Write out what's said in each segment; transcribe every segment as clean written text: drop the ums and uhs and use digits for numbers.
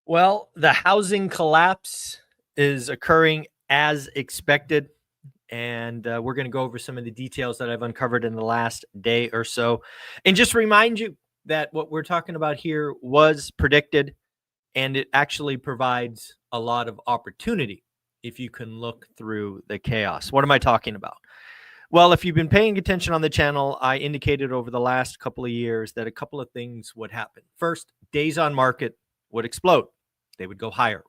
Well, the housing collapse is occurring as expected. And we're going to go over some of the details that I've uncovered in the last day or so. And just remind you that what we're talking about here was predicted, and it actually provides a lot of opportunity if you can look through the chaos. What am I talking about? Well, if you've been paying attention on the channel, I indicated over the last couple of years that a couple of things would happen. First, days on market would explode. They would go higher.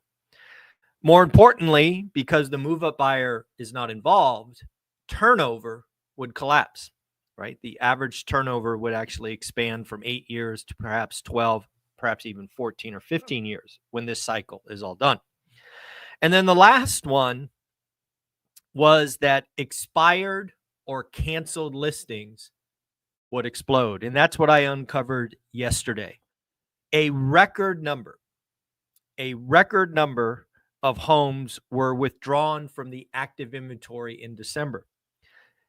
More importantly, because the move-up buyer is not involved, turnover would collapse, right? The average turnover would actually expand from 8 years to perhaps 12, perhaps even 14 or 15 years when this cycle is all done. And then the last one was that expired or canceled listings would explode. And that's what I uncovered yesterday. A record number of homes were withdrawn from the active inventory in December.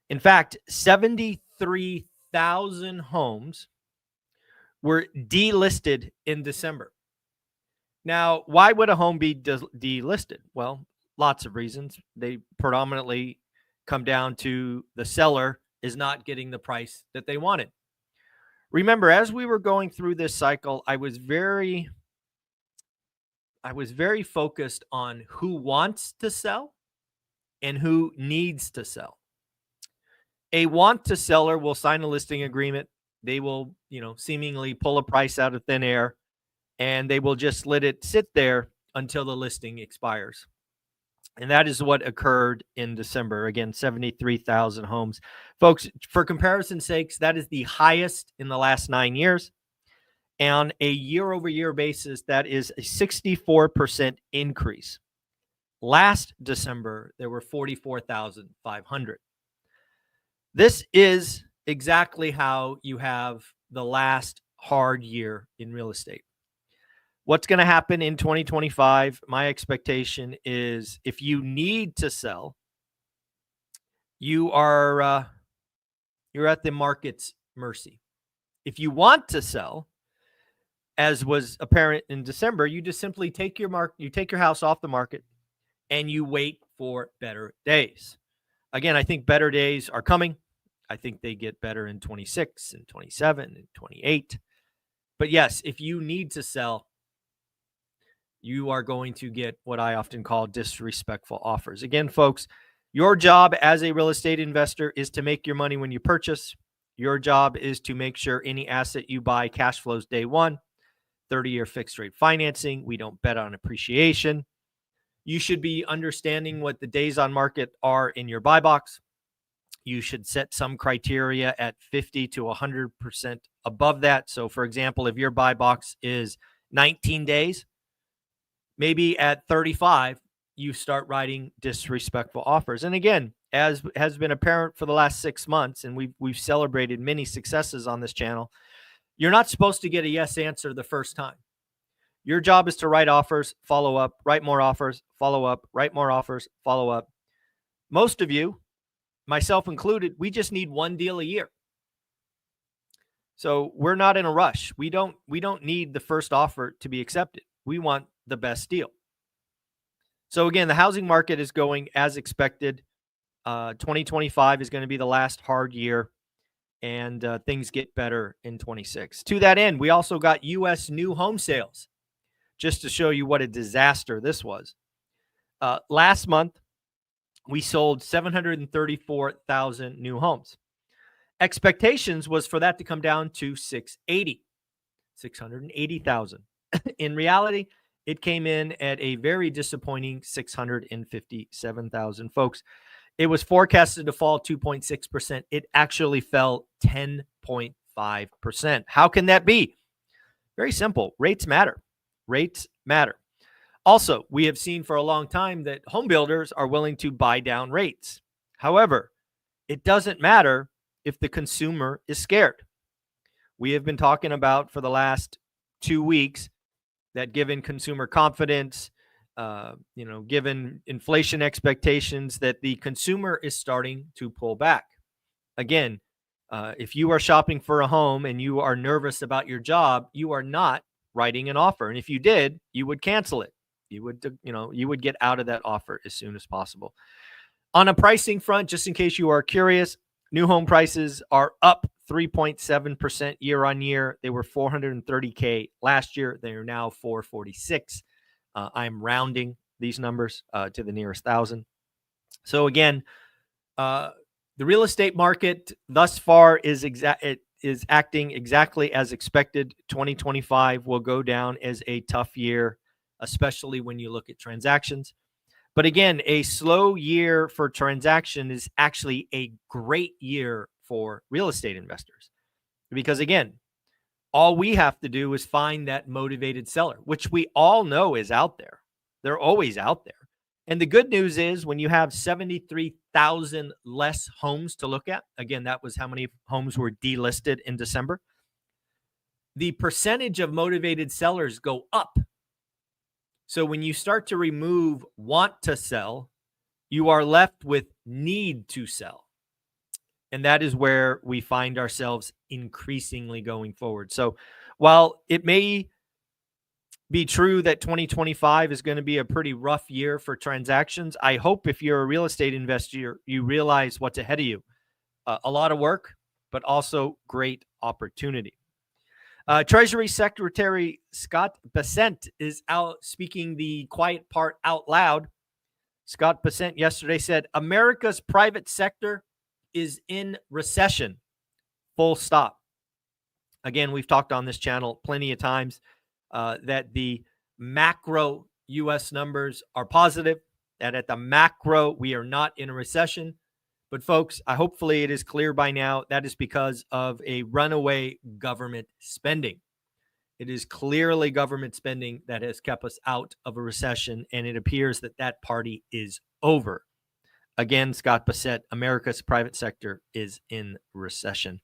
In fact, 73,000 homes were delisted in December. Now, why would a home be delisted? Well, lots of reasons. They predominantly come down to the seller is not getting the price that they wanted. Remember, as we were going through this cycle, I was very focused on who wants to sell and who needs to sell. A want to seller will sign a listing agreement. They will, seemingly pull a price out of thin air, and they will just let it sit there until the listing expires. And that is what occurred in December. Again, 73,000 homes. Folks, for comparison's sakes, that is the highest in the last 9 years. And on a year-over-year basis, that is a 64% increase. Last December, there were 44,500. This is exactly how you have the last hard year in real estate. What's going to happen in 2025? My expectation is if you need to sell, you're at the market's mercy. If you want to sell, as was apparent in December, you just simply take your house off the market and you wait for better days. Again, I think better days are coming. I think they get better in 26 and 27 and 28. But yes, if you need to sell, you are going to get what I often call disrespectful offers. Again, folks, your job as a real estate investor is to make your money when you purchase. Your job is to make sure any asset you buy cash flows day one. 30-year fixed rate financing. We don't bet on appreciation. You should be understanding what the days on market are in your buy box. You should set some criteria at 50 to 100% above that. So, for example, if your buy box is 19 days, maybe at 35, you start writing disrespectful offers. And again, as has been apparent for the last 6 months, and we've celebrated many successes on this channel, you're not supposed to get a yes answer the first time. Your job is to write offers, follow up, write more offers, follow up, write more offers, follow up. Most of you, myself included, we just need one deal a year. So we're not in a rush. We don't need the first offer to be accepted. We want the best deal. So again, the housing market is going as expected. 2025 is going to be the last hard year, and things get better in 26. To that end, we also got U.S. new home sales, just to show you what a disaster this was. Last month, we sold 734,000 new homes. Expectations was for that to come down to 680,000. In reality, it came in at a very disappointing 657,000. Folks, it was forecasted to fall 2.6%. It actually fell 10.5%. How can that be? Very simple. Rates matter. Rates matter. Also, we have seen for a long time that home builders are willing to buy down rates. However, it doesn't matter if the consumer is scared. We have been talking about for the last 2 weeks that given consumer confidence, given inflation expectations, that the consumer is starting to pull back. Again, if you are shopping for a home and you are nervous about your job, you are not writing an offer. And if you did, you would cancel it. You would get out of that offer as soon as possible. On a pricing front, just in case you are curious, new home prices are up 3.7% year on year. They were $430K last year. They are now $446. I'm rounding these numbers to the nearest thousand. So again, the real estate market thus far is acting exactly as expected. 2025 will go down as a tough year, especially when you look at transactions. But again, a slow year for transaction is actually a great year for real estate investors. Because again, all we have to do is find that motivated seller, which we all know is out there. They're always out there. And the good news is when you have 73,000 less homes to look at, again, that was how many homes were delisted in December, the percentage of motivated sellers go up. So when you start to remove want to sell, you are left with need to sell. And that is where we find ourselves increasingly going forward. So while it may be true that 2025 is going to be a pretty rough year for transactions, I hope if you're a real estate investor, you realize what's ahead of you. A lot of work, but also great opportunity. Treasury Secretary Scott Bessent is out speaking the quiet part out loud. Scott Bessent yesterday said, America's private sector is in recession. Full stop. Again, we've talked on this channel plenty of times that the macro U.S. numbers are positive, that at the macro, we are not in a recession. But folks, hopefully it is clear by now that is because of a runaway government spending. It is clearly government spending that has kept us out of a recession, and it appears that that party is over. Again, Scott Bessent, America's private sector is in recession.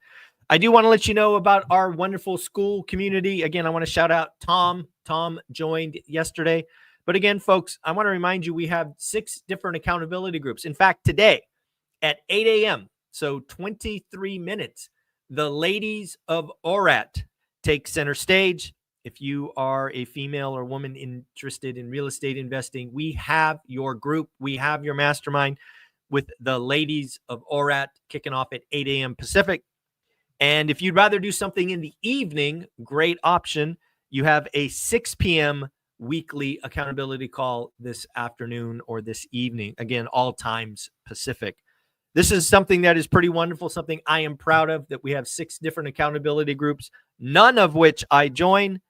I do want to let you know about our wonderful school community. Again, I want to shout out Tom. Tom joined yesterday. But again, folks, I want to remind you we have 6 different accountability groups. In fact, today at 8 a.m., so 23 minutes, the ladies of ORAT take center stage. If you are a female or woman interested in real estate investing, we have your group. We have your mastermind with the ladies of ORAT kicking off at 8 a.m. Pacific. And if you'd rather do something in the evening, great option. You have a 6 p.m. weekly accountability call this afternoon or this evening. Again, all times Pacific. This is something that is pretty wonderful, something I am proud of, that we have 6 different accountability groups, none of which I join,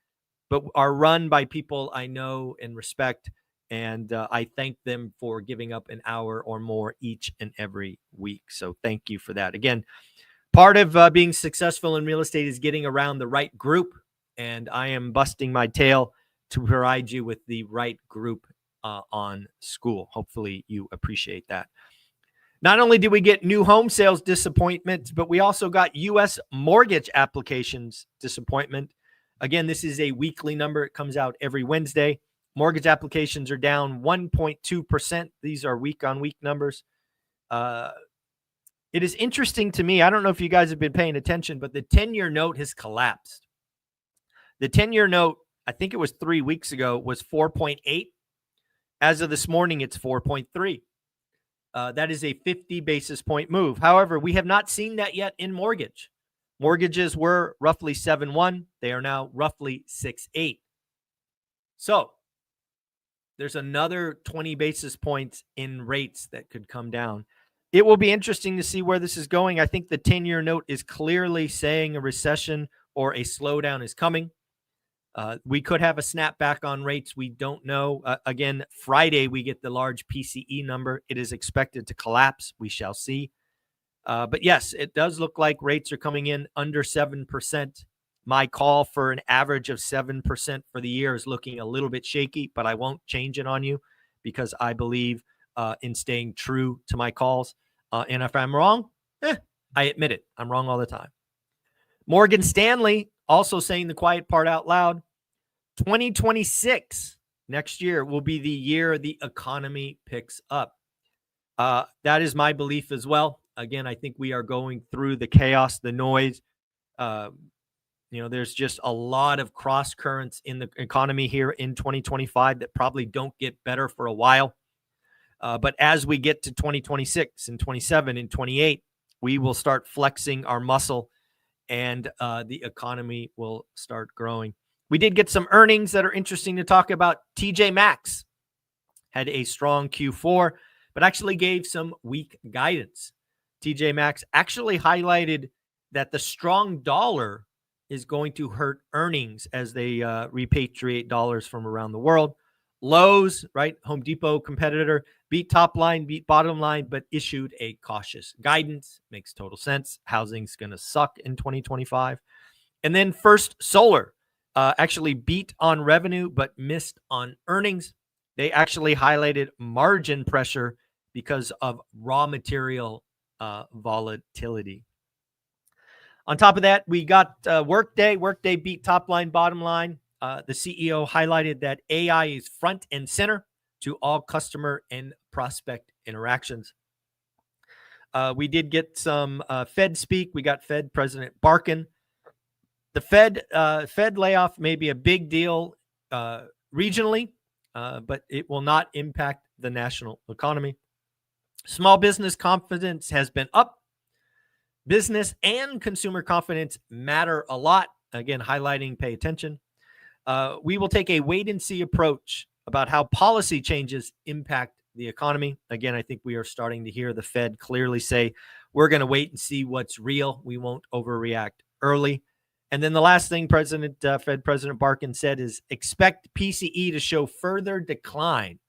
but are run by people I know and respect. And I thank them for giving up an hour or more each and every week. So thank you for that. Again, part of being successful in real estate is getting around the right group. And I am busting my tail to provide you with the right group on school. Hopefully you appreciate that. Not only did we get new home sales disappointment, but we also got U.S. mortgage applications disappointment. Again, this is a weekly number. It comes out every Wednesday. Mortgage applications are down 1.2%. These are week-on-week numbers. It is interesting to me. I don't know if you guys have been paying attention, but the 10-year note has collapsed. The 10-year note, I think it was 3 weeks ago, was 4.8. As of this morning, it's 4.3. That is a 50 basis point move. However, we have not seen that yet in mortgage. Mortgages were roughly 7.1. They are now roughly 6.8. So there's another 20 basis points in rates that could come down. It will be interesting to see where this is going. I think the 10-year note is clearly saying a recession or a slowdown is coming. We could have a snapback on rates. We don't know. Again, Friday, we get the large PCE number. It is expected to collapse. We shall see. But yes, it does look like rates are coming in under 7%. My call for an average of 7% for the year is looking a little bit shaky, but I won't change it on you because I believe in staying true to my calls. And if I'm wrong, I admit it. I'm wrong all the time. Morgan Stanley also saying the quiet part out loud. 2026, next year, will be the year the economy picks up. That is my belief as well. Again, I think we are going through the chaos, the noise. There's just a lot of cross currents in the economy here in 2025 that probably don't get better for a while. But as we get to 2026 and 27 and 28, we will start flexing our muscle and the economy will start growing. We did get some earnings that are interesting to talk about. TJ Maxx had a strong Q4, but actually gave some weak guidance. TJ Maxx actually highlighted that the strong dollar is going to hurt earnings as they repatriate dollars from around the world. Lowe's, right, Home Depot competitor, beat top line, beat bottom line, but issued a cautious guidance. Makes total sense. Housing's going to suck in 2025. And then First Solar actually beat on revenue, but missed on earnings. They actually highlighted margin pressure because of raw material volatility. On top of that, we got Workday. Workday beat top line, bottom line. The CEO highlighted that AI is front and center to all customer and prospect interactions. We did get some Fed speak. We got Fed President Barkin. The Fed layoff may be a big deal regionally, but it will not impact the national economy. Small business confidence has been up. Business and consumer confidence matter a lot. Again, highlighting, pay attention. We will take a wait-and-see approach about how policy changes impact the economy. Again, I think we are starting to hear the Fed clearly say, we're going to wait and see what's real. We won't overreact early. And then the last thing Fed President Barkin said is expect PCE to show further decline.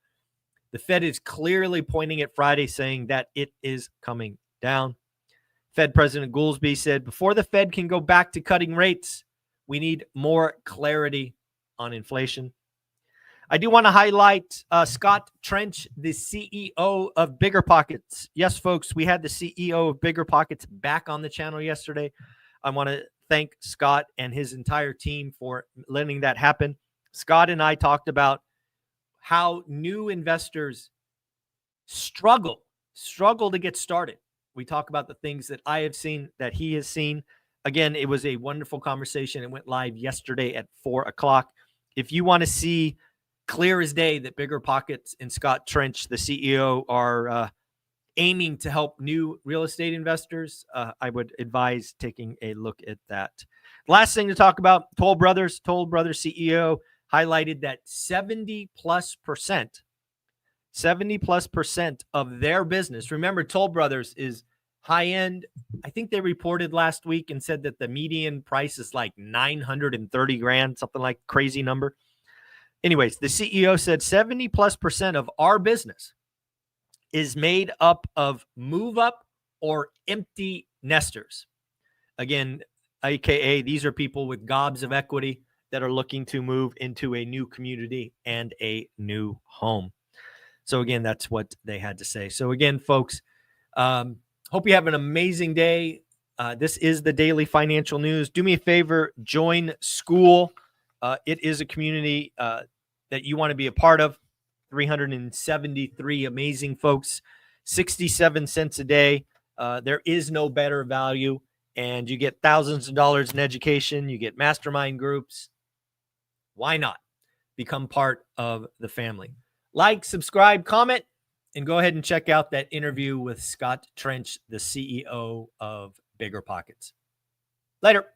The Fed is clearly pointing at Friday saying that it is coming down. Fed President Goolsbee said, before the Fed can go back to cutting rates, we need more clarity on inflation. I do want to highlight Scott Trench, the CEO of Bigger Pockets. Yes, folks, we had the CEO of Bigger Pockets back on the channel yesterday. I want to thank Scott and his entire team for letting that happen. Scott and I talked about how new investors struggle to get started. We talk about the things that I have seen, that he has seen. Again, it was a wonderful conversation. It went live yesterday at 4:00. If you want to see clear as day that Bigger Pockets and Scott Trench, the CEO, are aiming to help new real estate investors, I would advise taking a look at that. Last thing to talk about, Toll Brothers CEO highlighted that 70+% of their business. Remember, Toll Brothers is high end. I think they reported last week and said that the median price is like $930,000, something like crazy number. Anyways, the CEO said 70+% of our business is made up of move up or empty nesters. Again, AKA these are people with gobs of equity that are looking to move into a new community and a new home. So again, that's what they had to say. So again, folks, hope you have an amazing day. This is the Daily Financial News. Do me a favor, join School. It is a community that you want to be a part of. 373 amazing folks, 67 cents a day. There is no better value, and you get thousands of dollars in education. You get mastermind groups. Why not become part of the family? Like, subscribe, comment, and go ahead and check out that interview with Scott Trench, the CEO of Bigger Pockets. Later.